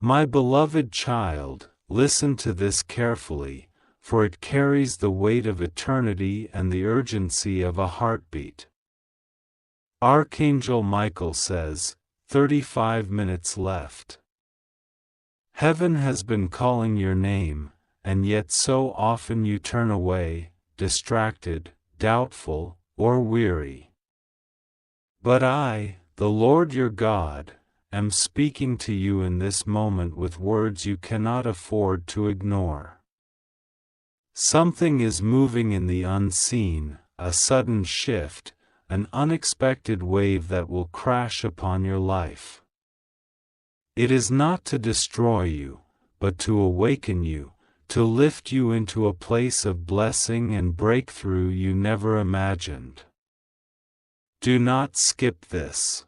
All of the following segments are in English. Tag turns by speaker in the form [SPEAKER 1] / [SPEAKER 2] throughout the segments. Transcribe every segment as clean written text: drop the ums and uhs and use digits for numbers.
[SPEAKER 1] My beloved child, listen to this carefully, for it carries the weight of eternity and the urgency of a heartbeat. Archangel Michael says, 35 minutes left. Heaven has been calling your name, and yet so often you turn away, distracted, doubtful, or weary. But I, the Lord your God, am speaking to you in this moment with words you cannot afford to ignore. Something is moving in the unseen, a sudden shift, an unexpected wave that will crash upon your life. It is not to destroy you, but to awaken you, to lift you into a place of blessing and breakthrough you never imagined. Do not skip this.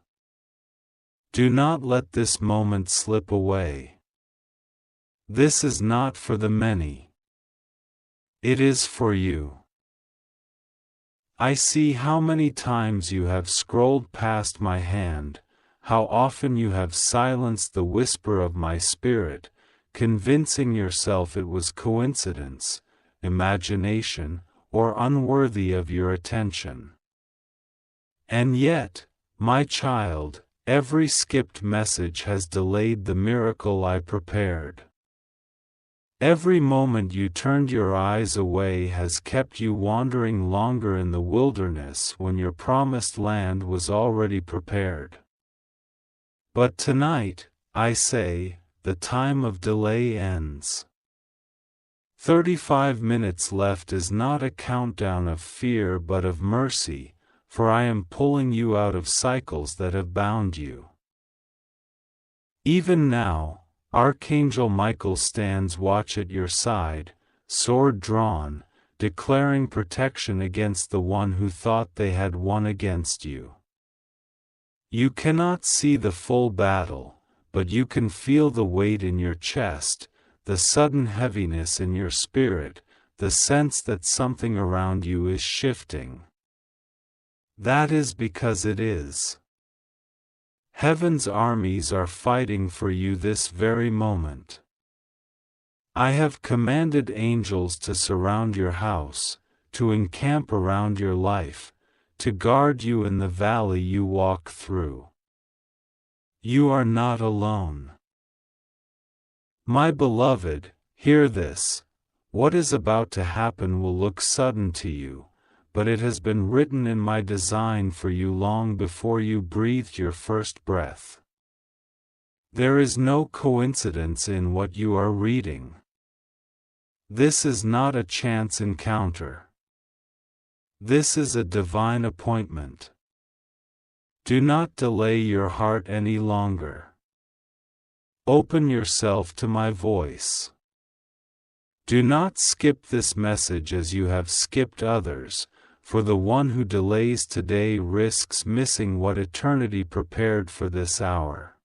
[SPEAKER 1] Do not let this moment slip away. This is not for the many. It is for you. I see how many times you have scrolled past my hand, how often you have silenced the whisper of my spirit, convincing yourself it was coincidence, imagination, or unworthy of your attention. And yet, my child, every skipped message has delayed the miracle I prepared. Every moment you turned your eyes away has kept you wandering longer in the wilderness when your promised land was already prepared. But tonight, I say, the time of delay ends. 35 minutes left is not a countdown of fear but of mercy, for I am pulling you out of cycles that have bound you. Even now, Archangel Michael stands watch at your side, sword drawn, declaring protection against the one who thought they had won against you. You cannot see the full battle, but you can feel the weight in your chest, the sudden heaviness in your spirit, the sense that something around you is shifting. That is because it is. Heaven's armies are fighting for you this very moment. I have commanded angels to surround your house, to encamp around your life, to guard you in the valley you walk through. You are not alone. My beloved, hear this. What is about to happen will look sudden to you, but it has been written in my design for you long before you breathed your first breath. There is no coincidence in what you are reading. This is not a chance encounter. This is a divine appointment. Do not delay your heart any longer. Open yourself to my voice. Do not skip this message as you have skipped others, for the one who delays today risks missing what eternity prepared for this hour.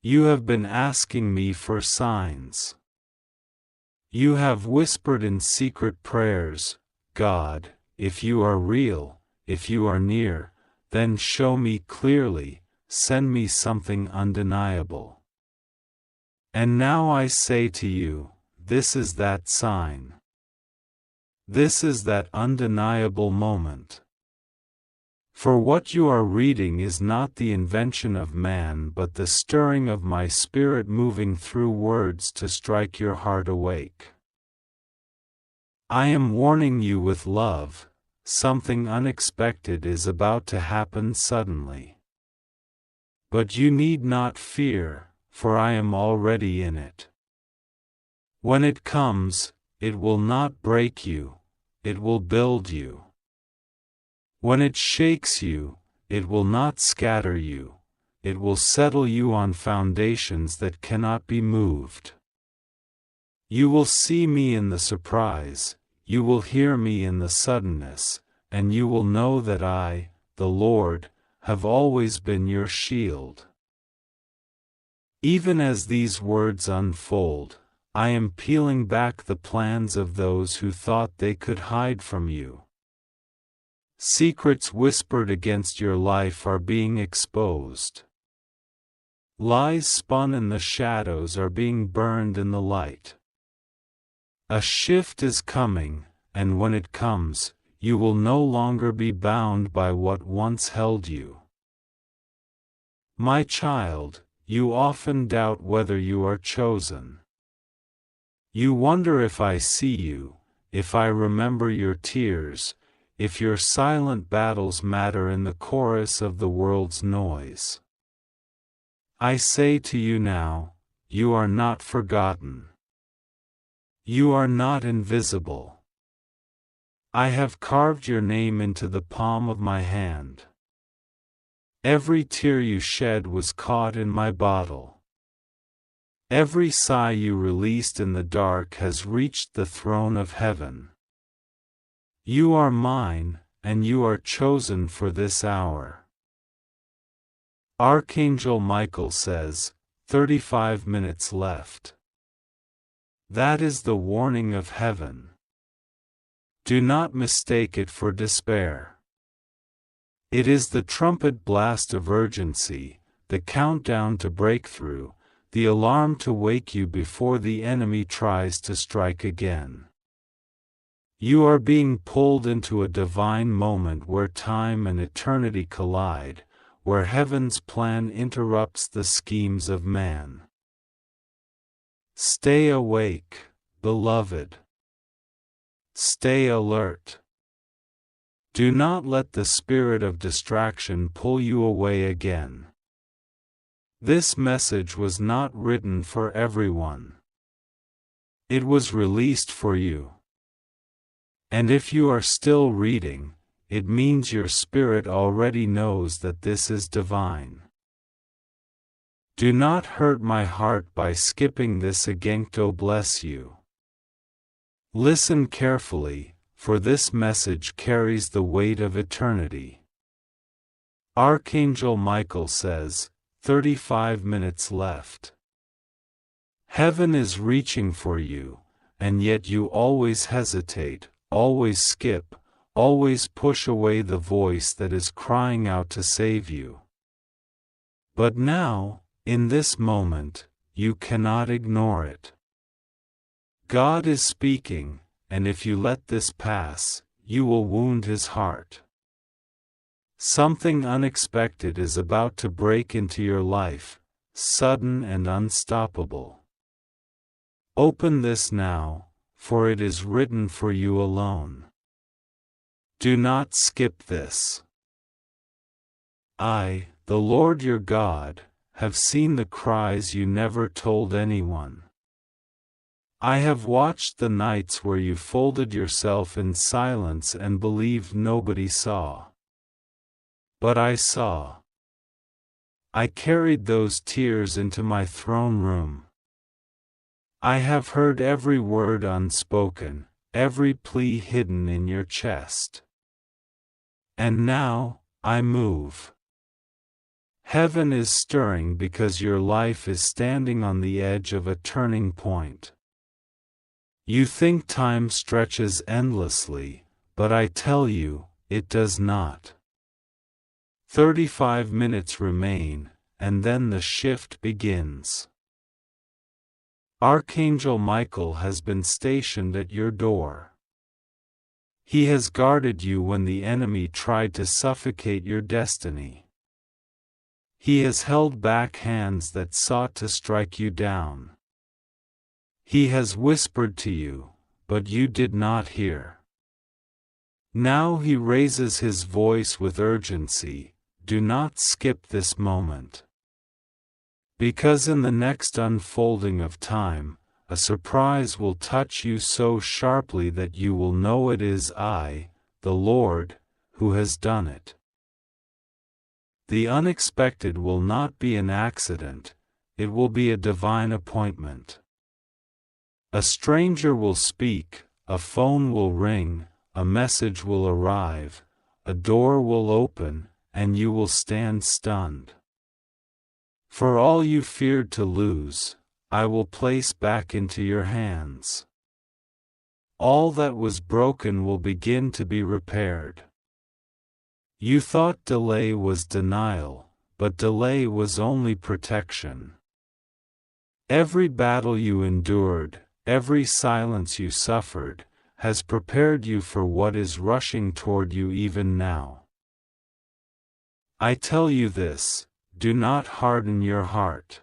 [SPEAKER 1] You have been asking me for signs. You have whispered in secret prayers, God, if you are real, if you are near, then show me clearly, send me something undeniable. And now I say to you, this is that sign. This is that undeniable moment. For what you are reading is not the invention of man but the stirring of my spirit moving through words to strike your heart awake. I am warning you with love, something unexpected is about to happen suddenly. But you need not fear, for I am already in it. When it comes, it will not break you, it will build you. When it shakes you, it will not scatter you, it will settle you on foundations that cannot be moved. You will see me in the surprise, you will hear me in the suddenness, and you will know that I, the Lord, have always been your shield. Even as these words unfold, I am peeling back the plans of those who thought they could hide from you. Secrets whispered against your life are being exposed. Lies spun in the shadows are being burned in the light. A shift is coming, and when it comes, you will no longer be bound by what once held you. My child, you often doubt whether you are chosen. You wonder if I see you, if I remember your tears, if your silent battles matter in the chorus of the world's noise. I say to you now, you are not forgotten. You are not invisible. I have carved your name into the palm of my hand. Every tear you shed was caught in my bottle. Every sigh you released in the dark has reached the throne of heaven. You are mine, and you are chosen for this hour. Archangel Michael says, 35 minutes left. That is the warning of heaven. Do not mistake it for despair. It is the trumpet blast of urgency, the countdown to breakthrough, the alarm to wake you before the enemy tries to strike again. You are being pulled into a divine moment where time and eternity collide, where heaven's plan interrupts the schemes of man. Stay awake, beloved. Stay alert. Do not let the spirit of distraction pull you away again. This message was not written for everyone. It was released for you. And if you are still reading, it means your spirit already knows that this is divine. Do not hurt my heart by skipping this again. God bless you. Listen carefully, for this message carries the weight of eternity. Archangel Michael says, 35 minutes left. Heaven is reaching for you, and yet you always hesitate, always skip, always push away the voice that is crying out to save you. But now, in this moment, you cannot ignore it. God is speaking, and if you let this pass, you will wound His heart. Something unexpected is about to break into your life, sudden and unstoppable. Open this now, for it is written for you alone. Do not skip this. I, the Lord your God, have seen the cries you never told anyone. I have watched the nights where you folded yourself in silence and believed nobody saw. But I saw. I carried those tears into my throne room. I have heard every word unspoken, every plea hidden in your chest. And now, I move. Heaven is stirring because your life is standing on the edge of a turning point. You think time stretches endlessly, but I tell you, it does not. 35 minutes remain, and then the shift begins. Archangel Michael has been stationed at your door. He has guarded you when the enemy tried to suffocate your destiny. He has held back hands that sought to strike you down. He has whispered to you, but you did not hear. Now he raises his voice with urgency. Do not skip this moment. Because in the next unfolding of time, a surprise will touch you so sharply that you will know it is I, the Lord, who has done it. The unexpected will not be an accident, it will be a divine appointment. A stranger will speak, a phone will ring, a message will arrive, a door will open, and you will stand stunned. For all you feared to lose, I will place back into your hands. All that was broken will begin to be repaired. You thought delay was denial, but delay was only protection. Every battle you endured, every silence you suffered, has prepared you for what is rushing toward you even now. I tell you this, do not harden your heart.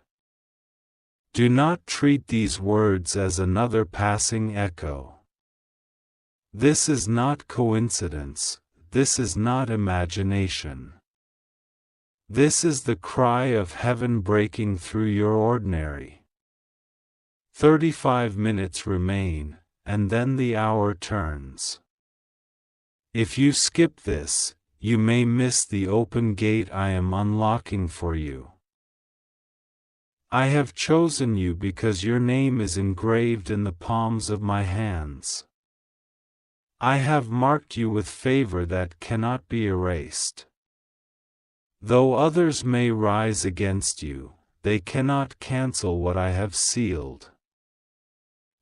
[SPEAKER 1] Do not treat these words as another passing echo. This is not coincidence, this is not imagination. This is the cry of heaven breaking through your ordinary. 35 minutes remain, and then the hour turns. If you skip this, you may miss the open gate I am unlocking for you. I have chosen you because your name is engraved in the palms of my hands. I have marked you with favor that cannot be erased. Though others may rise against you, they cannot cancel what I have sealed.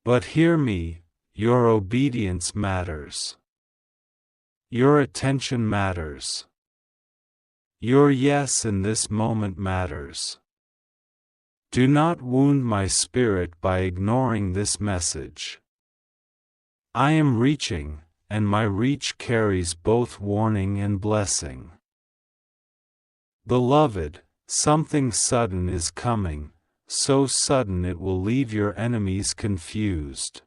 [SPEAKER 1] But hear me, your obedience matters. Your attention matters. Your yes in this moment matters. Do not wound my spirit by ignoring this message. I am reaching, and my reach carries both warning and blessing. Beloved, something sudden is coming, so sudden it will leave your enemies confused.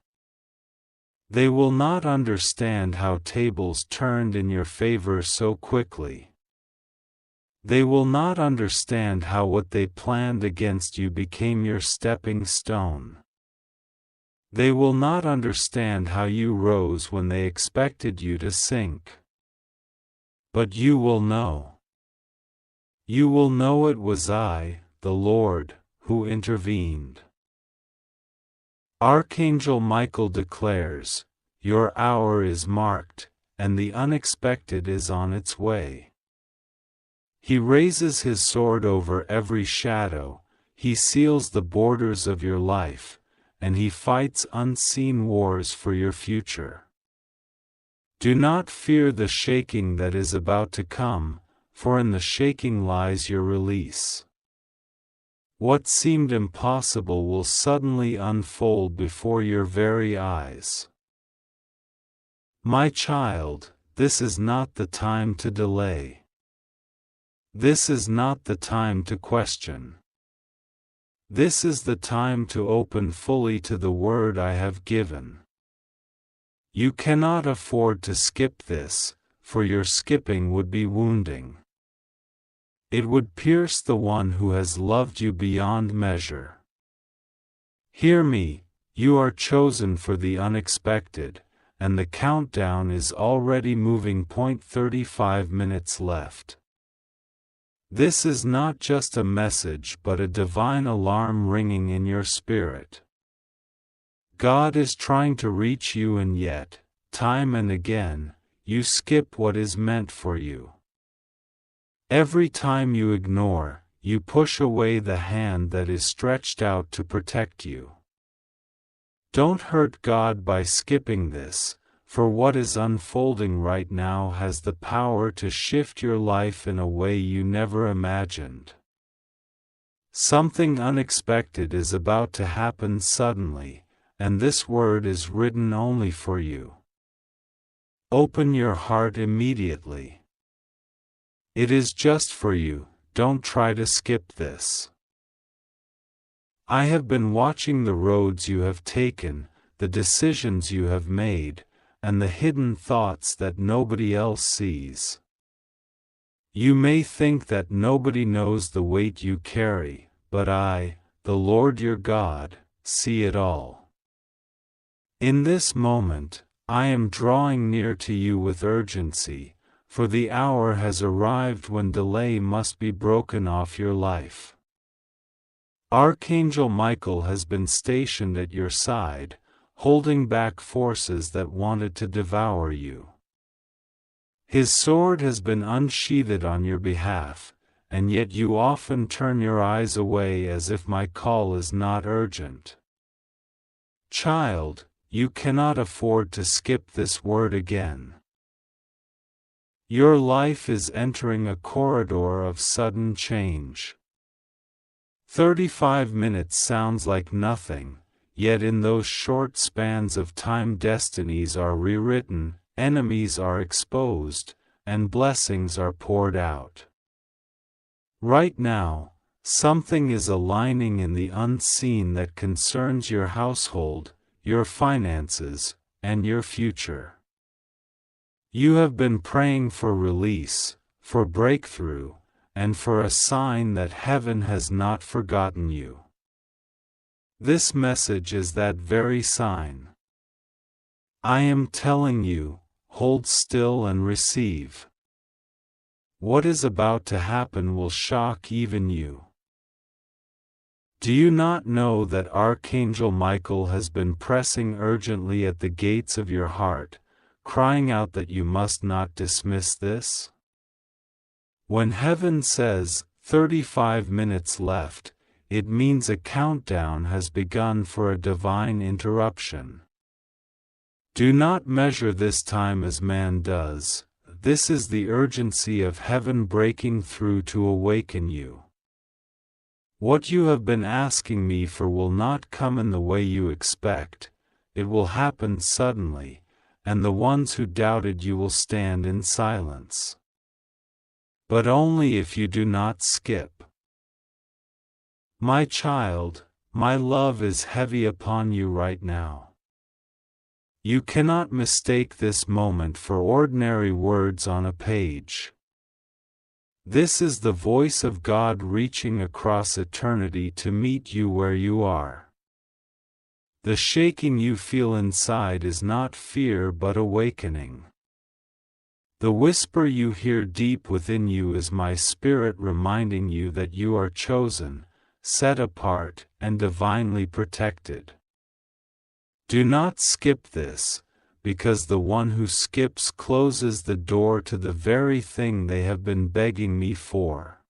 [SPEAKER 1] They will not understand how tables turned in your favor so quickly. They will not understand how what they planned against you became your stepping stone. They will not understand how you rose when they expected you to sink. But you will know. You will know it was I, the Lord, who intervened. Archangel Michael declares, your hour is marked, and the unexpected is on its way. He raises his sword over every shadow, he seals the borders of your life, and he fights unseen wars for your future. Do not fear the shaking that is about to come, for in the shaking lies your release. What seemed impossible will suddenly unfold before your very eyes. My child, this is not the time to delay. This is not the time to question. This is the time to open fully to the word I have given. You cannot afford to skip this, for your skipping would be wounding. It would pierce the one who has loved you beyond measure. Hear me, you are chosen for the unexpected, and the countdown is already moving. 35 minutes left. This is not just a message but a divine alarm ringing in your spirit. God is trying to reach you, and yet, time and again, you skip what is meant for you. Every time you ignore, you push away the hand that is stretched out to protect you. Don't hurt God by skipping this, for what is unfolding right now has the power to shift your life in a way you never imagined. Something unexpected is about to happen suddenly, and this word is written only for you. Open your heart immediately. It is just for you, don't try to skip this. I have been watching the roads you have taken, the decisions you have made, and the hidden thoughts that nobody else sees. You may think that nobody knows the weight you carry, but I, the Lord your God, see it all. In this moment, I am drawing near to you with urgency, for the hour has arrived when delay must be broken off your life. Archangel Michael has been stationed at your side, holding back forces that wanted to devour you. His sword has been unsheathed on your behalf, and yet you often turn your eyes away as if my call is not urgent. Child, you cannot afford to skip this word again. Your life is entering a corridor of sudden change. 35 minutes sounds like nothing, yet in those short spans of time destinies are rewritten, enemies are exposed, and blessings are poured out. Right now, something is aligning in the unseen that concerns your household, your finances, and your future. You have been praying for release, for breakthrough, and for a sign that heaven has not forgotten you. This message is that very sign. I am telling you, hold still and receive. What is about to happen will shock even you. Do you not know that Archangel Michael has been pressing urgently at the gates of your heart, crying out that you must not dismiss this? When heaven says, 35 minutes left, it means a countdown has begun for a divine interruption. Do not measure this time as man does. This is the urgency of heaven breaking through to awaken you. What you have been asking me for will not come in the way you expect, it will happen suddenly, and the ones who doubted you will stand in silence. But only if you do not skip. My child, my love is heavy upon you right now. You cannot mistake this moment for ordinary words on a page. This is the voice of God reaching across eternity to meet you where you are. The shaking you feel inside is not fear but awakening. The whisper you hear deep within you is my spirit reminding you that you are chosen, set apart, and divinely protected. Do not skip this, because the one who skips closes the door to the very thing they have been begging me for.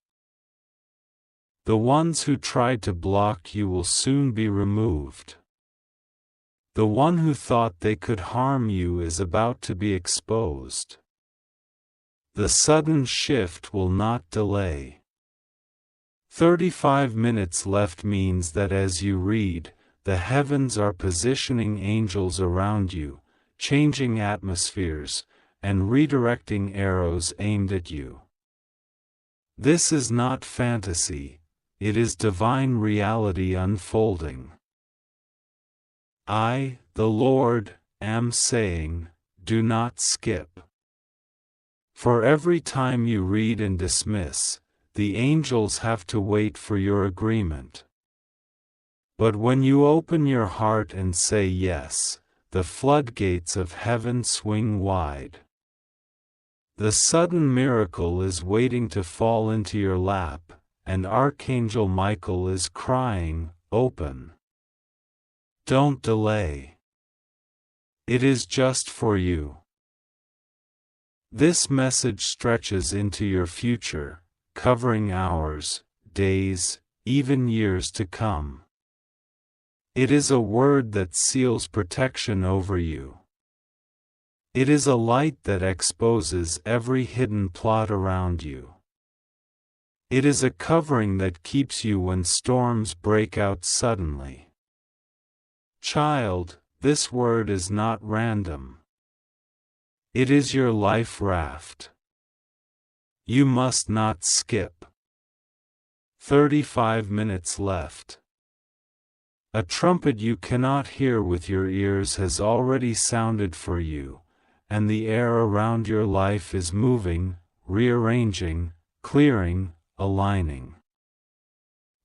[SPEAKER 1] The ones who tried to block you will soon be removed. The one who thought they could harm you is about to be exposed. The sudden shift will not delay. 35 minutes left means that as you read, the heavens are positioning angels around you, changing atmospheres, and redirecting arrows aimed at you. This is not fantasy, it is divine reality unfolding. I, the Lord, am saying, do not skip. For every time you read and dismiss, the angels have to wait for your agreement. But when you open your heart and say yes, the floodgates of heaven swing wide. The sudden miracle is waiting to fall into your lap, and Archangel Michael is crying, open. Don't delay. It is just for you. This message stretches into your future, covering hours, days, even years to come. It is a word that seals protection over you. It is a light that exposes every hidden plot around you. It is a covering that keeps you when storms break out suddenly. Child, this word is not random. It is your life raft. You must not skip. 35 minutes left. A trumpet you cannot hear with your ears has already sounded for you, and the air around your life is moving, rearranging, clearing, aligning.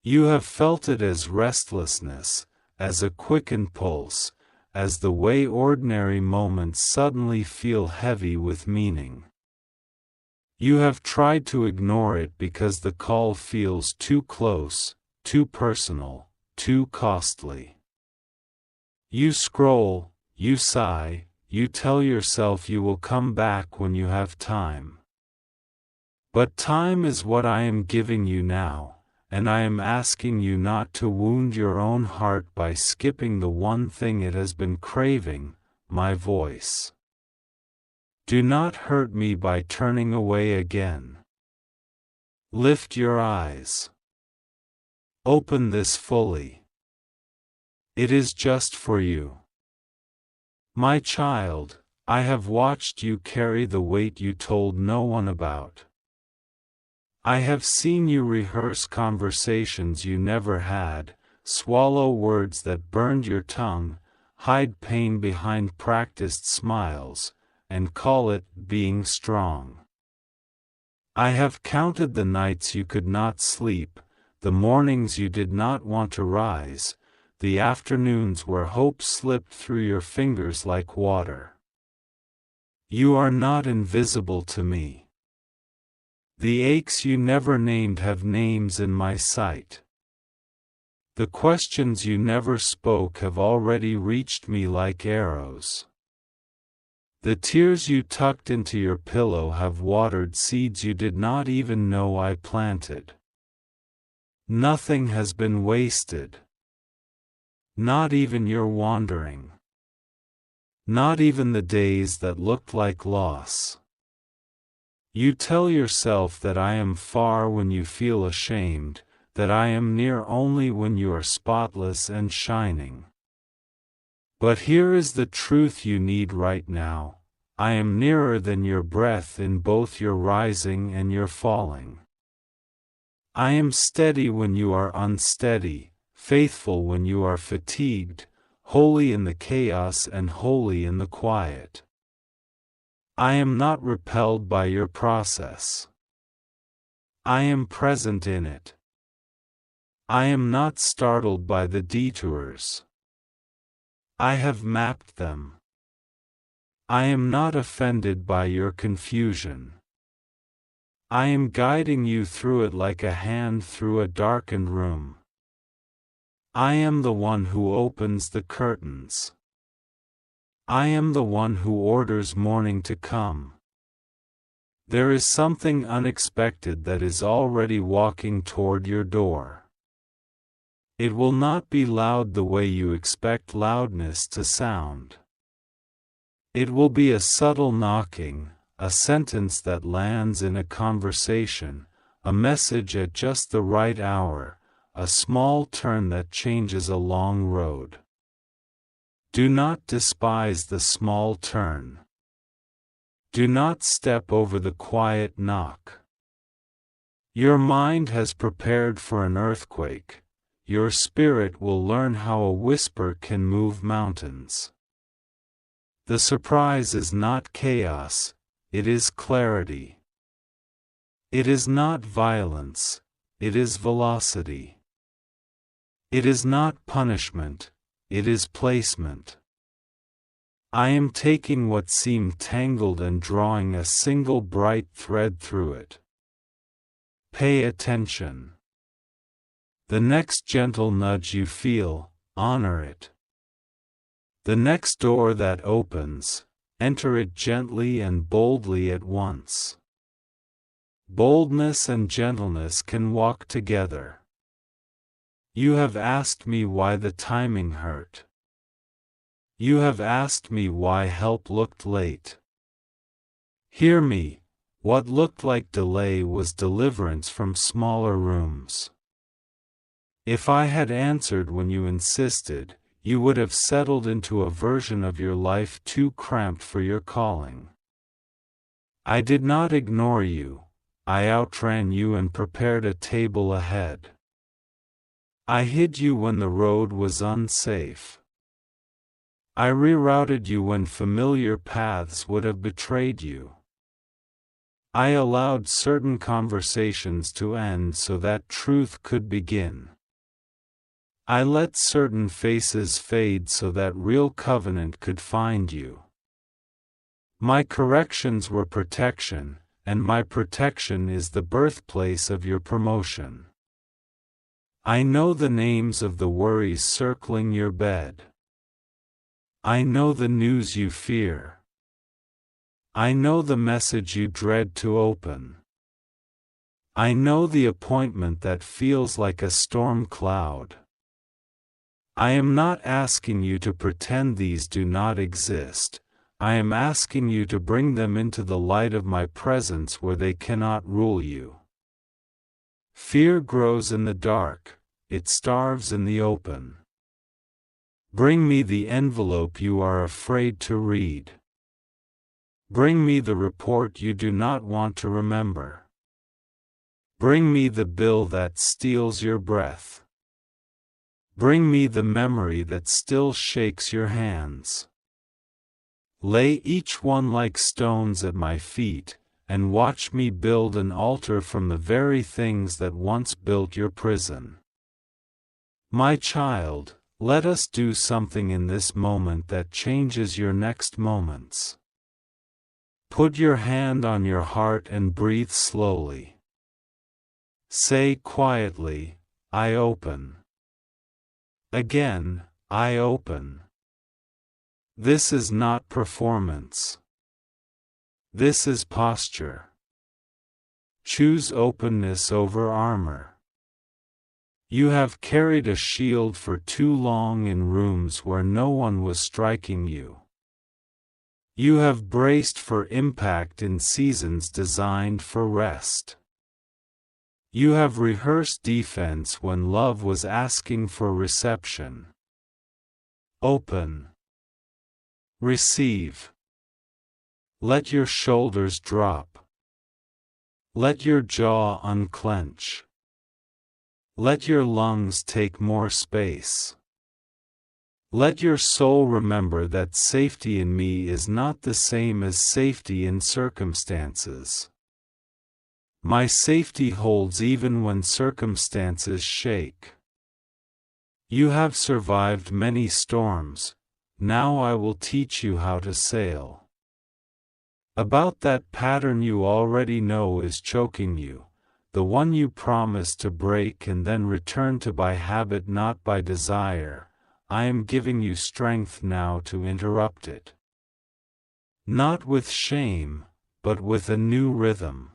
[SPEAKER 1] You have felt it as restlessness, as a quickened pulse, as the way ordinary moments suddenly feel heavy with meaning. You have tried to ignore it because the call feels too close, too personal, too costly. You scroll, you sigh, you tell yourself you will come back when you have time. But time is what I am giving you now, and I am asking you not to wound your own heart by skipping the one thing it has been craving, my voice. Do not hurt me by turning away again. Lift your eyes. Open this fully. It is just for you. My child, I have watched you carry the weight you told no one about. I have seen you rehearse conversations you never had, swallow words that burned your tongue, hide pain behind practiced smiles, and call it being strong. I have counted the nights you could not sleep, the mornings you did not want to rise, the afternoons where hope slipped through your fingers like water. You are not invisible to me. The aches you never named have names in my sight. The questions you never spoke have already reached me like arrows. The tears you tucked into your pillow have watered seeds you did not even know I planted. Nothing has been wasted. Not even your wandering. Not even the days that looked like loss. You tell yourself that I am far when you feel ashamed, that I am near only when you are spotless and shining. But here is the truth you need right now. I am nearer than your breath in both your rising and your falling. I am steady when you are unsteady, faithful when you are fatigued, holy in the chaos and holy in the quiet. I am not repelled by your process. I am present in it. I am not startled by the detours. I have mapped them. I am not offended by your confusion. I am guiding you through it like a hand through a darkened room. I am the one who opens the curtains. I am the one who orders morning to come. There is something unexpected that is already walking toward your door. It will not be loud the way you expect loudness to sound. It will be a subtle knocking, a sentence that lands in a conversation, a message at just the right hour, a small turn that changes a long road. Do not despise the small turn. Do not step over the quiet knock. Your mind has prepared for an earthquake. Your spirit will learn how a whisper can move mountains. The surprise is not chaos, it is clarity. It is not violence, it is velocity. It is not punishment, it is placement. I am taking what seemed tangled and drawing a single bright thread through it. Pay attention. The next gentle nudge you feel, honor it. The next door that opens, enter it gently and boldly at once. Boldness and gentleness can walk together. You have asked me why the timing hurt. You have asked me why help looked late. Hear me, what looked like delay was deliverance from smaller rooms. If I had answered when you insisted, you would have settled into a version of your life too cramped for your calling. I did not ignore you, I outran you and prepared a table ahead. I hid you when the road was unsafe. I rerouted you when familiar paths would have betrayed you. I allowed certain conversations to end so that truth could begin. I let certain faces fade so that real covenant could find you. My corrections were protection, and my protection is the birthplace of your promotion. I know the names of the worries circling your bed. I know the news you fear. I know the message you dread to open. I know the appointment that feels like a storm cloud. I am not asking you to pretend these do not exist. I am asking you to bring them into the light of my presence where they cannot rule you. Fear grows in the dark, it starves in the open. Bring me the envelope you are afraid to read. Bring me the report you do not want to remember. Bring me the bill that steals your breath. Bring me the memory that still shakes your hands. Lay each one like stones at my feet, and watch me build an altar from the very things that once built your prison. My child, let us do something in this moment that changes your next moments. Put your hand on your heart and breathe slowly. Say quietly, I open. Again, I open. This is not performance. This is posture. Choose openness over armor. You have carried a shield for too long in rooms where no one was striking you. You have braced for impact in seasons designed for rest. You have rehearsed defense when love was asking for reception. Open. Receive. Let your shoulders drop. Let your jaw unclench. Let your lungs take more space. Let your soul remember that safety in me is not the same as safety in circumstances. My safety holds even when circumstances shake. You have survived many storms. Now I will teach you how to sail. About that pattern you already know is choking you, the one you promised to break and then return to by habit, not by desire. I am giving you strength now to interrupt it. Not with shame, but with a new rhythm.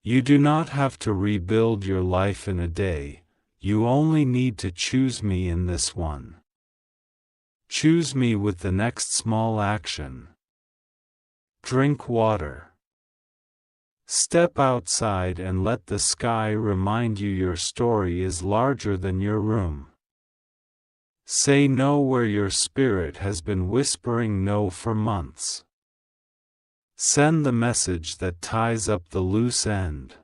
[SPEAKER 1] You do not have to rebuild your life in a day, you only need to choose me in this one. Choose me with the next small action. Drink water. Step outside and let the sky remind you your story is larger than your room. Say no where your spirit has been whispering no for months. Send the message that ties up the loose end.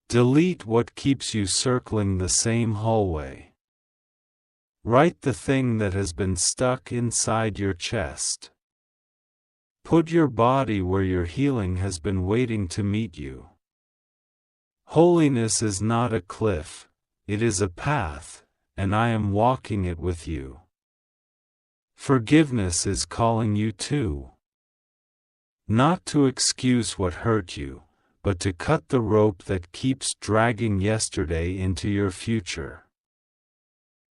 [SPEAKER 1] Delete what keeps you circling the same hallway. Write the thing that has been stuck inside your chest. Put your body where your healing has been waiting to meet you. Holiness is not a cliff, it is a path, and I am walking it with you. Forgiveness is calling you too. Not to excuse what hurt you, but to cut the rope that keeps dragging yesterday into your future.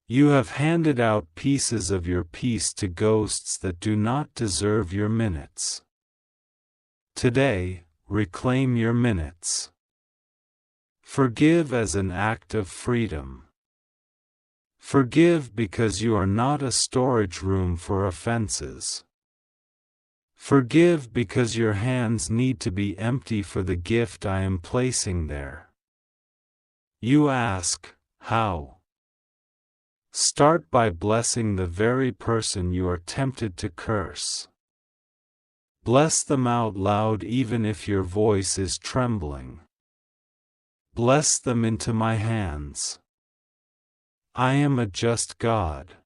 [SPEAKER 1] You have handed out pieces of your peace to ghosts that do not deserve your minutes. Today, reclaim your minutes. Forgive as an act of freedom. Forgive because you are not a storage room for offenses. Forgive because your hands need to be empty for the gift I am placing there. You ask, how? Start by blessing the very person you are tempted to curse. Bless them out loud even if your voice is trembling. Bless them into my hands. I am a just God.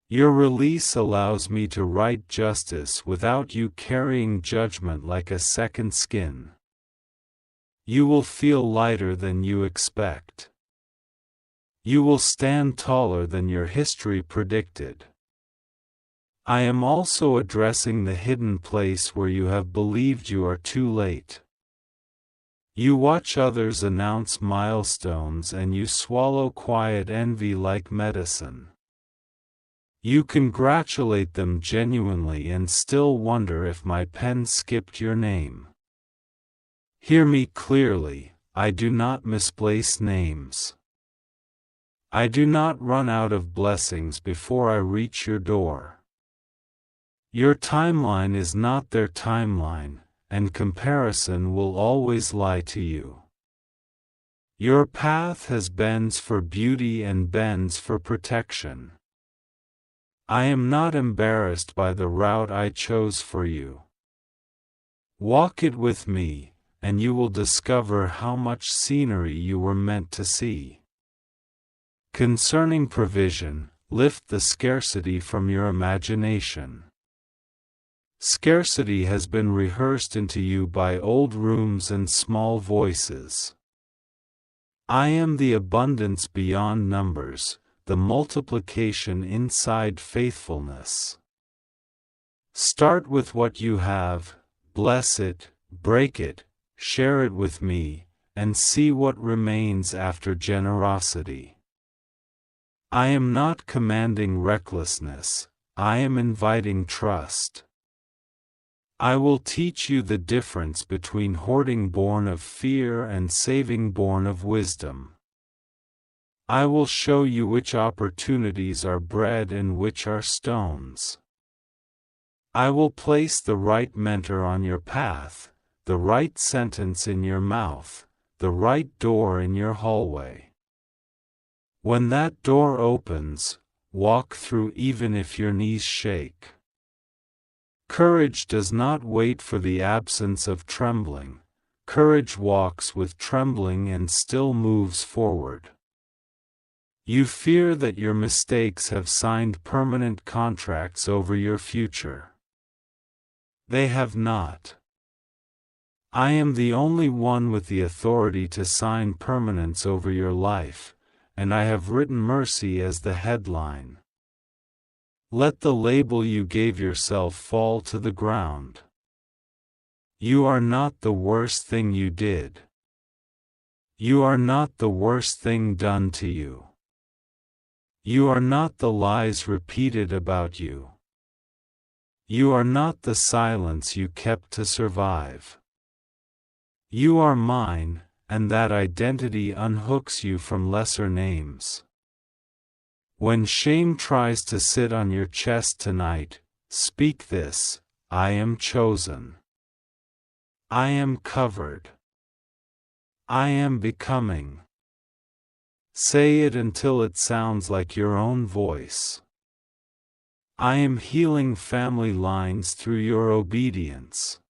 [SPEAKER 1] Your release allows me to write justice without you carrying judgment like a second skin. You will feel lighter than you expect. You will stand taller than your history predicted. I am also addressing the hidden place where you have believed you are too late. You watch others announce milestones and you swallow quiet envy like medicine. You congratulate them genuinely and still wonder if my pen skipped your name. Hear me clearly, I do not misplace names. I do not run out of blessings before I reach your door. Your timeline is not their timeline, and comparison will always lie to you. Your path has bends for beauty and bends for protection. I am not embarrassed by the route I chose for you. Walk it with me, and you will discover how much scenery you were meant to see. Concerning provision, lift the scarcity from your imagination. Scarcity has been rehearsed into you by old rooms and small voices. I am the abundance beyond numbers, the multiplication inside faithfulness. Start with what you have, bless it, break it, share it with me, and see what remains after generosity. I am not commanding recklessness, I am inviting trust. I will teach you the difference between hoarding born of fear and saving born of wisdom. I will show you which opportunities are bread and which are stones. I will place the right mentor on your path, the right sentence in your mouth, the right door in your hallway. When that door opens, walk through even if your knees shake. Courage does not wait for the absence of trembling. Courage walks with trembling and still moves forward. You fear that your mistakes have signed permanent contracts over your future. They have not. I am the only one with the authority to sign permanence over your life, and I have written mercy as the headline. Let the label you gave yourself fall to the ground. You are not the worst thing you did. You are not the worst thing done to you. You are not the lies repeated about you. You are not the silence you kept to survive. You are mine, and that identity unhooks you from lesser names. When shame tries to sit on your chest tonight, speak this: I am chosen. I am covered. I am becoming. Say it until it sounds like your own voice. I am healing family lines through your obedience.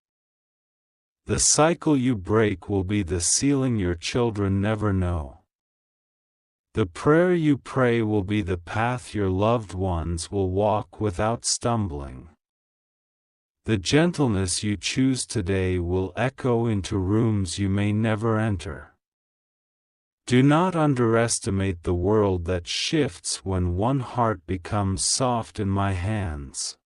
[SPEAKER 1] The cycle you break will be the ceiling your children never know. The prayer you pray will be the path your loved ones will walk without stumbling. The gentleness you choose today will echo into rooms you may never enter. Do not underestimate the world that shifts when one heart becomes soft in my hands.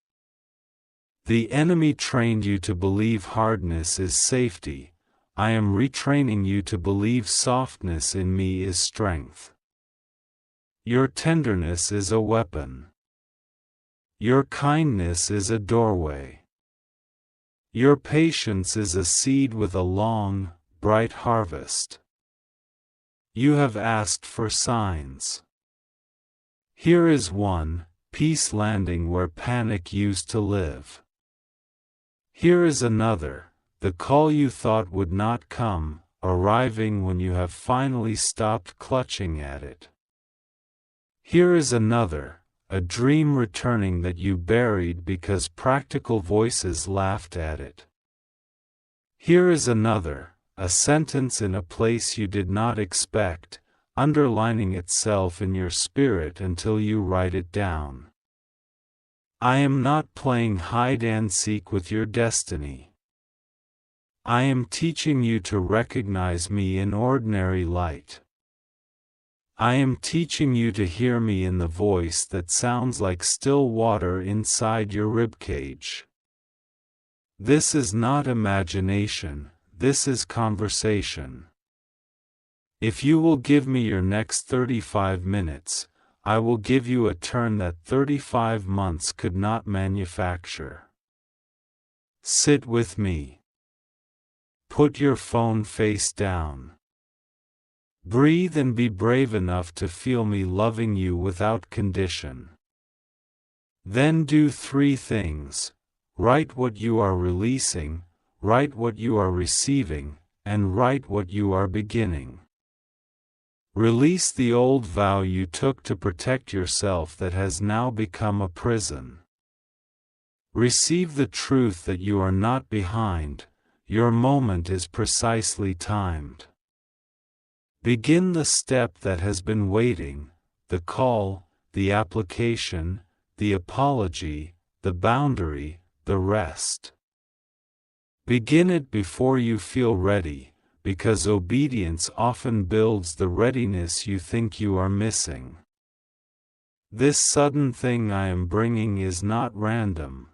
[SPEAKER 1] The enemy trained you to believe hardness is safety. I am retraining you to believe softness in me is strength. Your tenderness is a weapon. Your kindness is a doorway. Your patience is a seed with a long, bright harvest. You have asked for signs. Here is one: peace landing where panic used to live. Here is another: the call you thought would not come, arriving when you have finally stopped clutching at it. Here is another: a dream returning that you buried because practical voices laughed at it. Here is another: a sentence in a place you did not expect, underlining itself in your spirit until you write it down. I am not playing hide-and-seek with your destiny. I am teaching you to recognize me in ordinary light. I am teaching you to hear me in the voice that sounds like still water inside your ribcage. This is not imagination, this is conversation. If you will give me your next 35 minutes, I will give you a turn that 35 months could not manufacture. Sit with me. Put your phone face down. Breathe and be brave enough to feel me loving you without condition. Then do 3 things: Write what you are releasing, write what you are receiving, and write what you are beginning. Release the old vow you took to protect yourself that has now become a prison. Receive the truth that you are not behind, your moment is precisely timed. Begin the step that has been waiting, the call, the application, the apology, the boundary, the rest. Begin it before you feel ready, because obedience often builds the readiness you think you are missing. This sudden thing I am bringing is not random.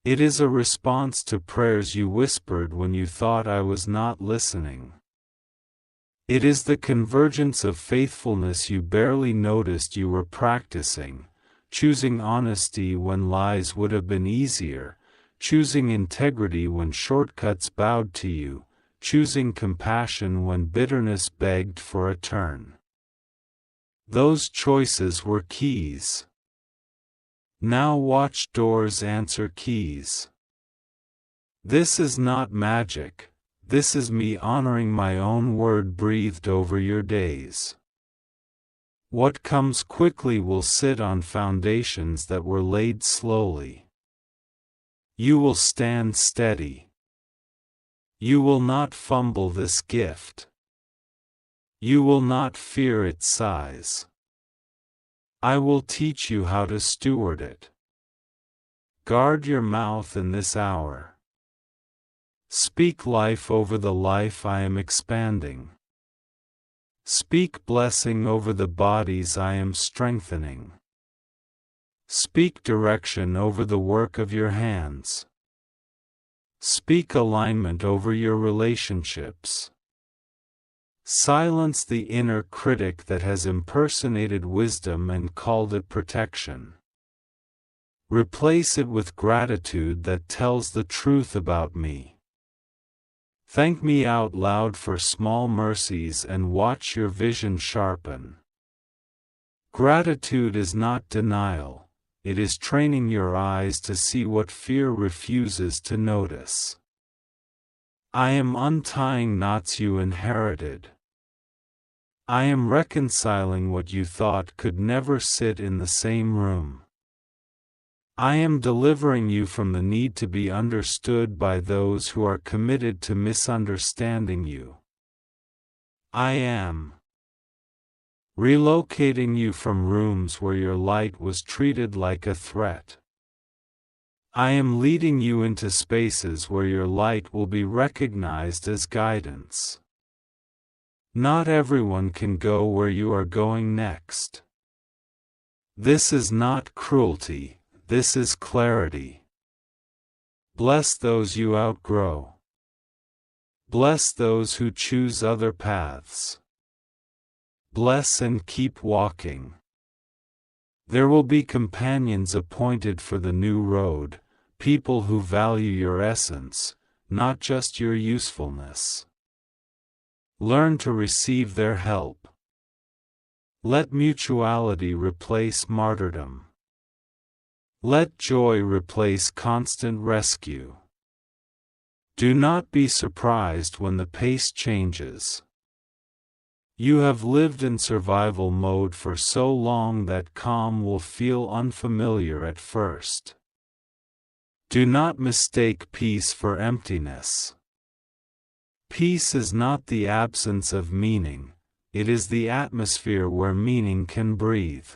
[SPEAKER 1] It is a response to prayers you whispered when you thought I was not listening. It is the convergence of faithfulness you barely noticed you were practicing, choosing honesty when lies would have been easier, choosing integrity when shortcuts bowed to you, choosing compassion when bitterness begged for a turn. Those choices were keys. Now watch doors answer keys. This is not magic, this is me honoring my own word breathed over your days. What comes quickly will sit on foundations that were laid slowly. You will stand steady. You will not fumble this gift. You will not fear its size. I will teach you how to steward it. Guard your mouth in this hour. Speak life over the life I am expanding. Speak blessing over the bodies I am strengthening. Speak direction over the work of your hands. Speak alignment over your relationships. Silence the inner critic that has impersonated wisdom and called it protection. Replace it with gratitude that tells the truth about me. Thank me out loud for small mercies and watch your vision sharpen. Gratitude is not denial, it is training your eyes to see what fear refuses to notice. I am untying knots you inherited. I am reconciling what you thought could never sit in the same room. I am delivering you from the need to be understood by those who are committed to misunderstanding you. I am relocating you from rooms where your light was treated like a threat. I am leading you into spaces where your light will be recognized as guidance. Not everyone can go where you are going next. This is not cruelty, this is clarity. Bless those you outgrow. Bless those who choose other paths. Bless and keep walking. There will be companions appointed for the new road, people who value your essence, not just your usefulness. Learn to receive their help. Let mutuality replace martyrdom. Let joy replace constant rescue. Do not be surprised when the pace changes. You have lived in survival mode for so long that calm will feel unfamiliar at first. Do not mistake peace for emptiness. Peace is not the absence of meaning, it is the atmosphere where meaning can breathe.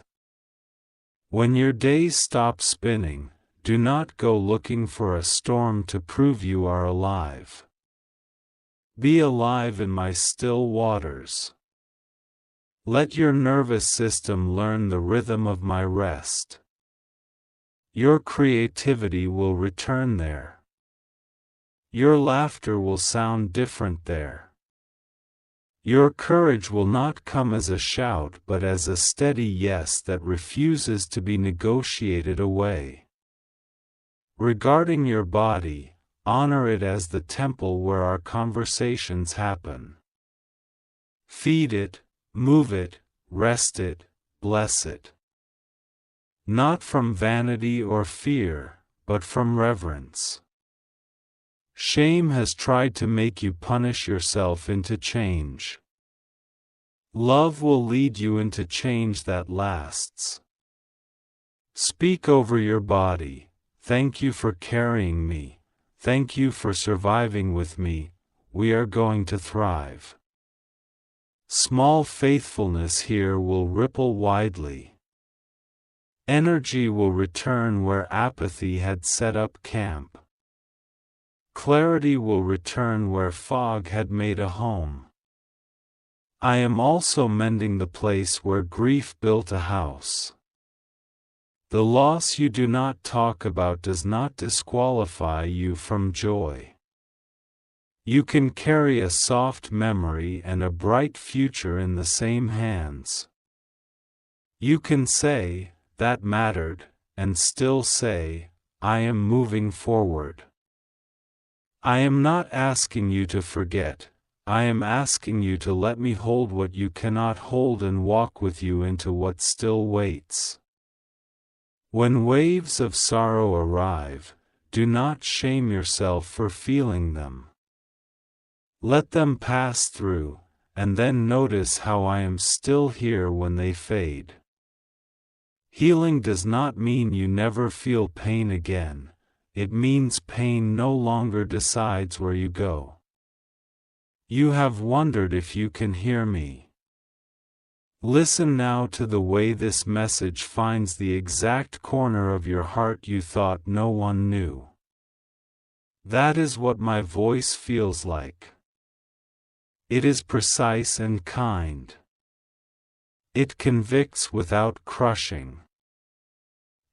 [SPEAKER 1] When your days stop spinning, do not go looking for a storm to prove you are alive. Be alive in my still waters. Let your nervous system learn the rhythm of my rest. Your creativity will return there. Your laughter will sound different there. Your courage will not come as a shout but as a steady yes that refuses to be negotiated away. Regarding your body, honor it as the temple where our conversations happen. Feed it, move it, rest it, bless it. Not from vanity or fear, but from reverence. Shame has tried to make you punish yourself into change. Love will lead you into change that lasts. Speak over your body, "Thank you for carrying me, thank you for surviving with me, we are going to thrive." Small faithfulness here will ripple widely. Energy will return where apathy had set up camp. Clarity will return where fog had made a home. I am also mending the place where grief built a house. The loss you do not talk about does not disqualify you from joy. You can carry a soft memory and a bright future in the same hands. You can say, "That mattered," and still say, "I am moving forward." I am not asking you to forget, I am asking you to let me hold what you cannot hold and walk with you into what still waits. When waves of sorrow arrive, do not shame yourself for feeling them. Let them pass through, and then notice how I am still here when they fade. Healing does not mean you never feel pain again, it means pain no longer decides where you go. You have wondered if you can hear me. Listen now to the way this message finds the exact corner of your heart you thought no one knew. That is what my voice feels like. It is precise and kind. It convicts without crushing.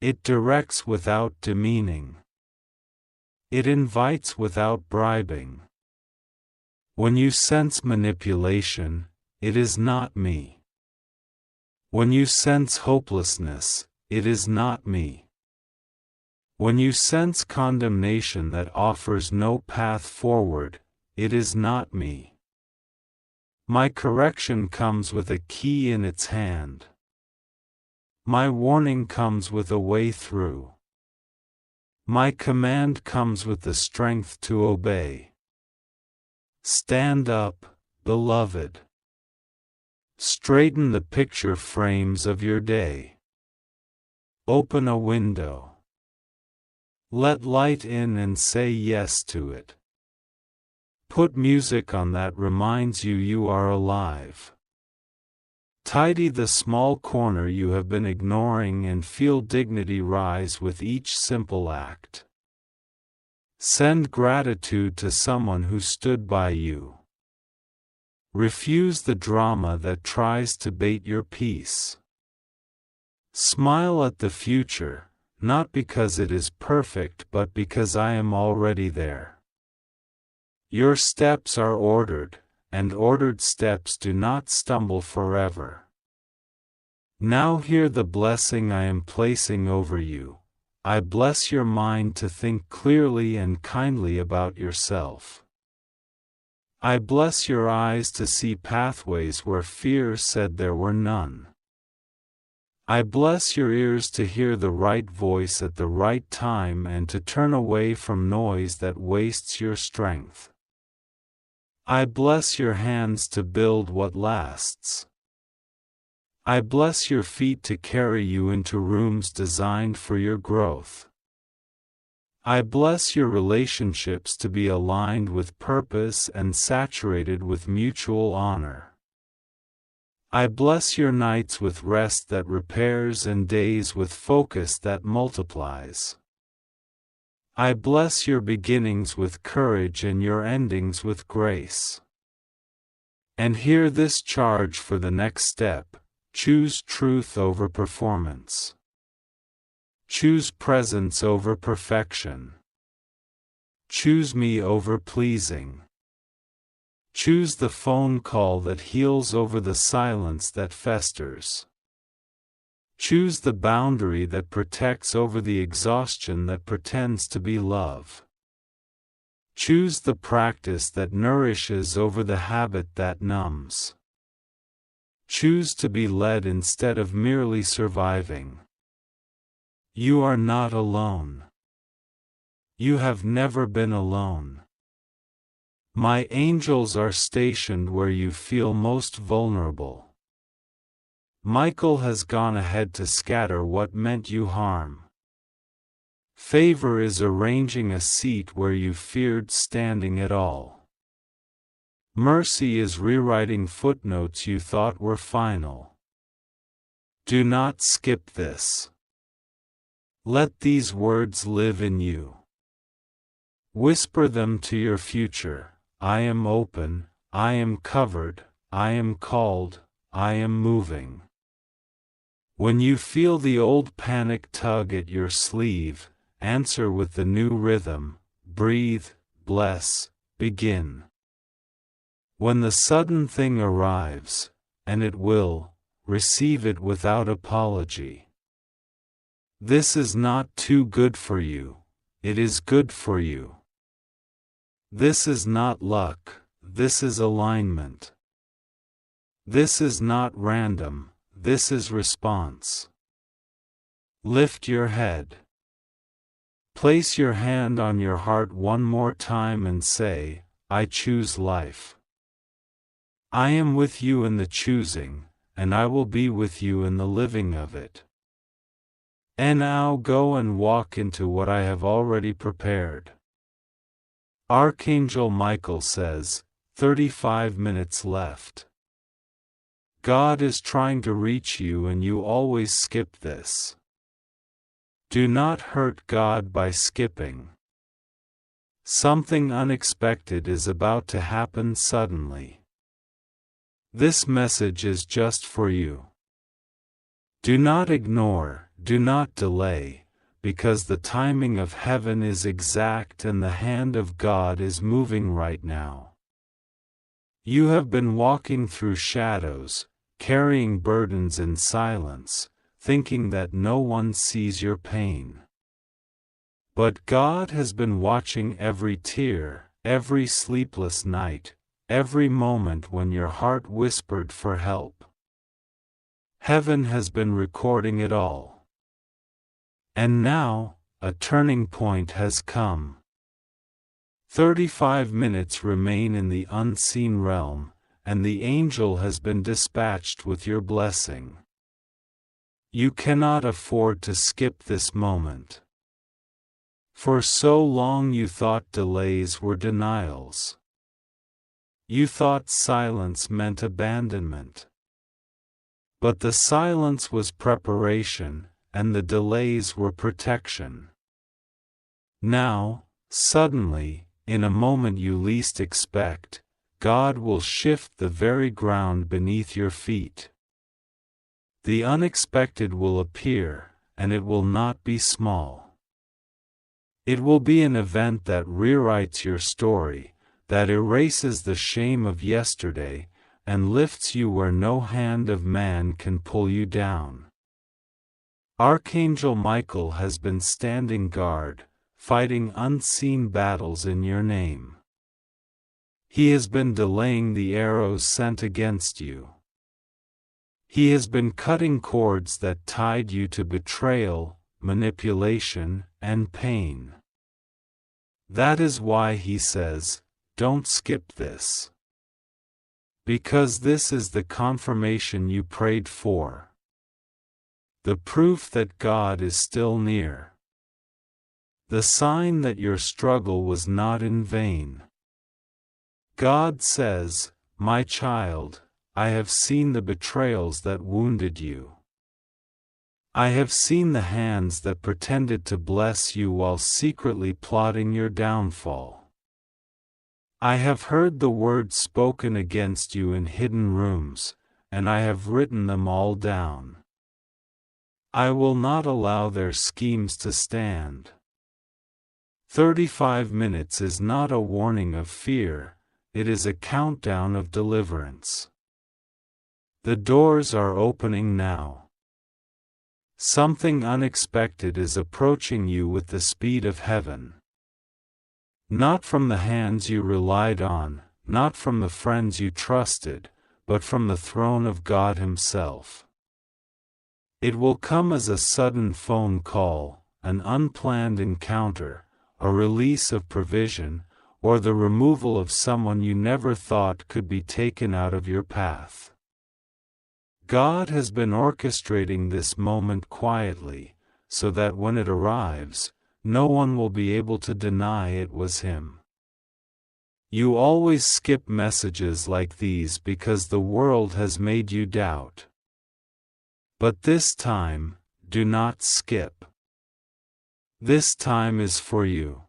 [SPEAKER 1] It directs without demeaning. It invites without bribing. When you sense manipulation, it is not me. When you sense hopelessness, it is not me. When you sense condemnation that offers no path forward, it is not me. My correction comes with a key in its hand. My warning comes with a way through. My command comes with the strength to obey. Stand up, beloved. Straighten the picture frames of your day. Open a window. Let light in and say yes to it. Put music on that reminds you you are alive. Tidy the small corner you have been ignoring and feel dignity rise with each simple act. Send gratitude to someone who stood by you. Refuse the drama that tries to bait your peace. Smile at the future, not because it is perfect but because I am already there. Your steps are ordered, and ordered steps do not stumble forever. Now hear the blessing I am placing over you. I bless your mind to think clearly and kindly about yourself. I bless your eyes to see pathways where fear said there were none. I bless your ears to hear the right voice at the right time and to turn away from noise that wastes your strength. I bless your hands to build what lasts. I bless your feet to carry you into rooms designed for your growth. I bless your relationships to be aligned with purpose and saturated with mutual honor. I bless your nights with rest that repairs and days with focus that multiplies. I bless your beginnings with courage and your endings with grace. And hear this charge for the next step: choose truth over performance. Choose presence over perfection. Choose me over pleasing. Choose the phone call that heals over the silence that festers. Choose the boundary that protects over the exhaustion that pretends to be love. Choose the practice that nourishes over the habit that numbs. Choose to be led instead of merely surviving. You are not alone. You have never been alone. My angels are stationed where you feel most vulnerable. Michael has gone ahead to scatter what meant you harm. Favor is arranging a seat where you feared standing at all. Mercy is rewriting footnotes you thought were final. Do not skip this. Let these words live in you. Whisper them to your future. I am open, I am covered, I am called, I am moving. When you feel the old panic tug at your sleeve, answer with the new rhythm, breathe, bless, begin. When the sudden thing arrives, and it will, receive it without apology. This is not too good for you, it is good for you. This is not luck, this is alignment. This is not random, this is response. Lift your head. Place your hand on your heart one more time and say, I choose life. I am with you in the choosing, and I will be with you in the living of it. And now go and walk into what I have already prepared. Archangel Michael says, 35 minutes left. God is trying to reach you and you always skip this. Do not hurt God by skipping. Something unexpected is about to happen suddenly. This message is just for you. Do not ignore, do not delay, because the timing of heaven is exact and the hand of God is moving right now. You have been walking through shadows, carrying burdens in silence, thinking that no one sees your pain. But God has been watching every tear, every sleepless night, every moment when your heart whispered for help. Heaven has been recording it all. And now, a turning point has come. 35 minutes remain in the unseen realm, and the angel has been dispatched with your blessing. You cannot afford to skip this moment. For so long you thought delays were denials. You thought silence meant abandonment. But the silence was preparation, and the delays were protection. Now, suddenly, in a moment you least expect, God will shift the very ground beneath your feet. The unexpected will appear, and it will not be small. It will be an event that rewrites your story, that erases the shame of yesterday, and lifts you where no hand of man can pull you down. Archangel Michael has been standing guard, fighting unseen battles in your name. He has been delaying the arrows sent against you. He has been cutting cords that tied you to betrayal, manipulation, and pain. That is why he says, don't skip this. Because this is the confirmation you prayed for. The proof that God is still near. The sign that your struggle was not in vain. God says, my child, I have seen the betrayals that wounded you. I have seen the hands that pretended to bless you while secretly plotting your downfall. I have heard the words spoken against you in hidden rooms, and I have written them all down. I will not allow their schemes to stand. 35 minutes is not a warning of fear, it is a countdown of deliverance. The doors are opening now. Something unexpected is approaching you with the speed of heaven. Not from the hands you relied on, not from the friends you trusted, but from the throne of God Himself. It will come as a sudden phone call, an unplanned encounter, a release of provision, or the removal of someone you never thought could be taken out of your path. God has been orchestrating this moment quietly, so that when it arrives, no one will be able to deny it was Him. You always skip messages like these because the world has made you doubt. But this time, do not skip. This time is for you.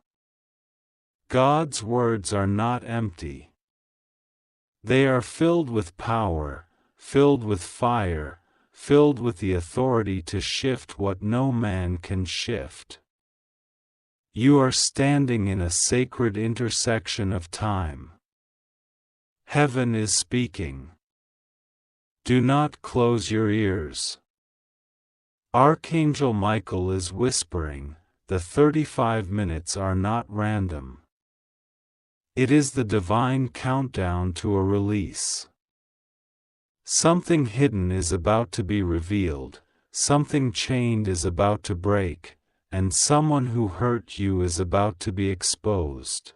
[SPEAKER 1] God's words are not empty. They are filled with power, filled with fire, filled with the authority to shift what no man can shift. You are standing in a sacred intersection of time. Heaven is speaking. Do not close your ears. Archangel Michael is whispering, the 35 minutes are not random. It is the divine countdown to a release. Something hidden is about to be revealed, something chained is about to break, and someone who hurt you is about to be exposed.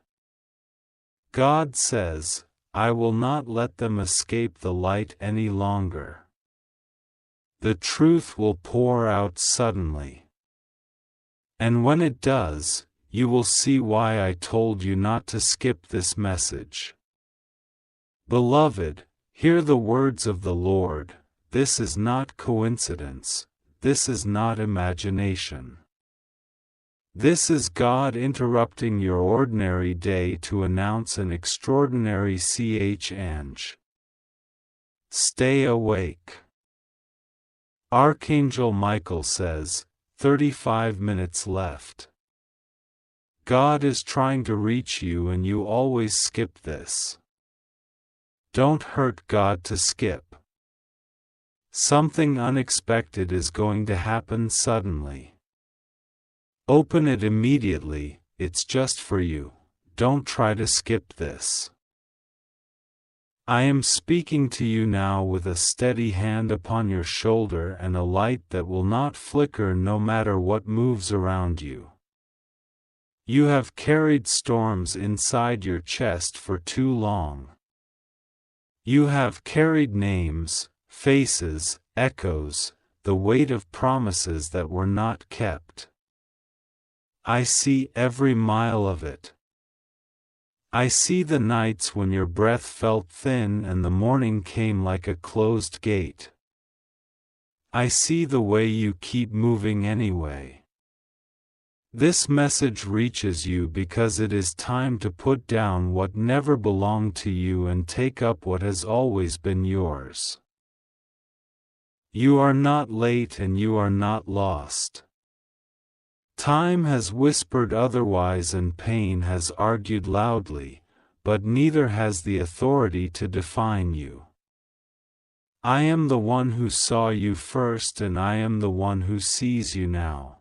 [SPEAKER 1] God says, I will not let them escape the light any longer. The truth will pour out suddenly. And when it does, you will see why I told you not to skip this message. Beloved, hear the words of the Lord. This is not coincidence. This is not imagination. This is God interrupting your ordinary day to announce an extraordinary change. Stay awake. Archangel Michael says, 35 minutes left. God is trying to reach you and you always skip this. Don't hurt God to skip. Something unexpected is going to happen suddenly. Open it immediately, it's just for you. Don't try to skip this. I am speaking to you now with a steady hand upon your shoulder and a light that will not flicker no matter what moves around you. You have carried storms inside your chest for too long. You have carried names, faces, echoes, the weight of promises that were not kept. I see every mile of it. I see the nights when your breath felt thin and the morning came like a closed gate. I see the way you keep moving anyway. This message reaches you because it is time to put down what never belonged to you and take up what has always been yours. You are not late and you are not lost. Time has whispered otherwise and pain has argued loudly, but neither has the authority to define you. I am the one who saw you first and I am the one who sees you now.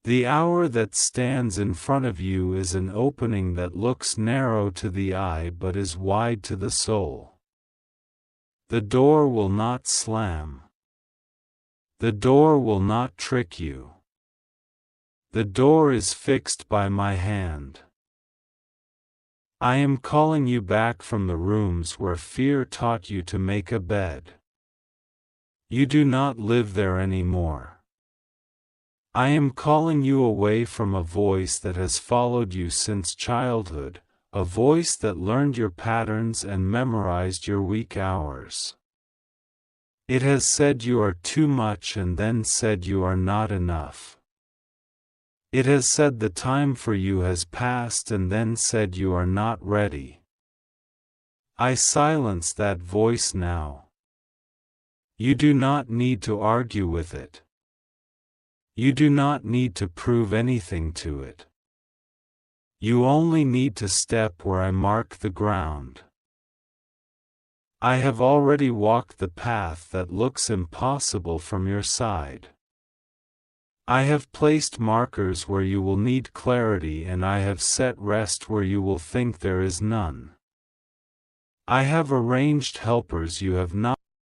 [SPEAKER 1] The hour that stands in front of you is an opening that looks narrow to the eye but is wide to the soul. The door will not slam. The door will not trick you. The door is fixed by my hand. I am calling you back from the rooms where fear taught you to make a bed. You do not live there anymore. I am calling you away from a voice that has followed you since childhood, a voice that learned your patterns and memorized your weak hours. It has said you are too much and then said you are not enough. It has said the time for you has passed and then said you are not ready. I silence that voice now. You do not need to argue with it. You do not need to prove anything to it. You only need to step where I mark the ground. I have already walked the path that looks impossible from your side. I have placed markers where you will need clarity and I have set rest where you will think there is none. I have arranged helpers you have not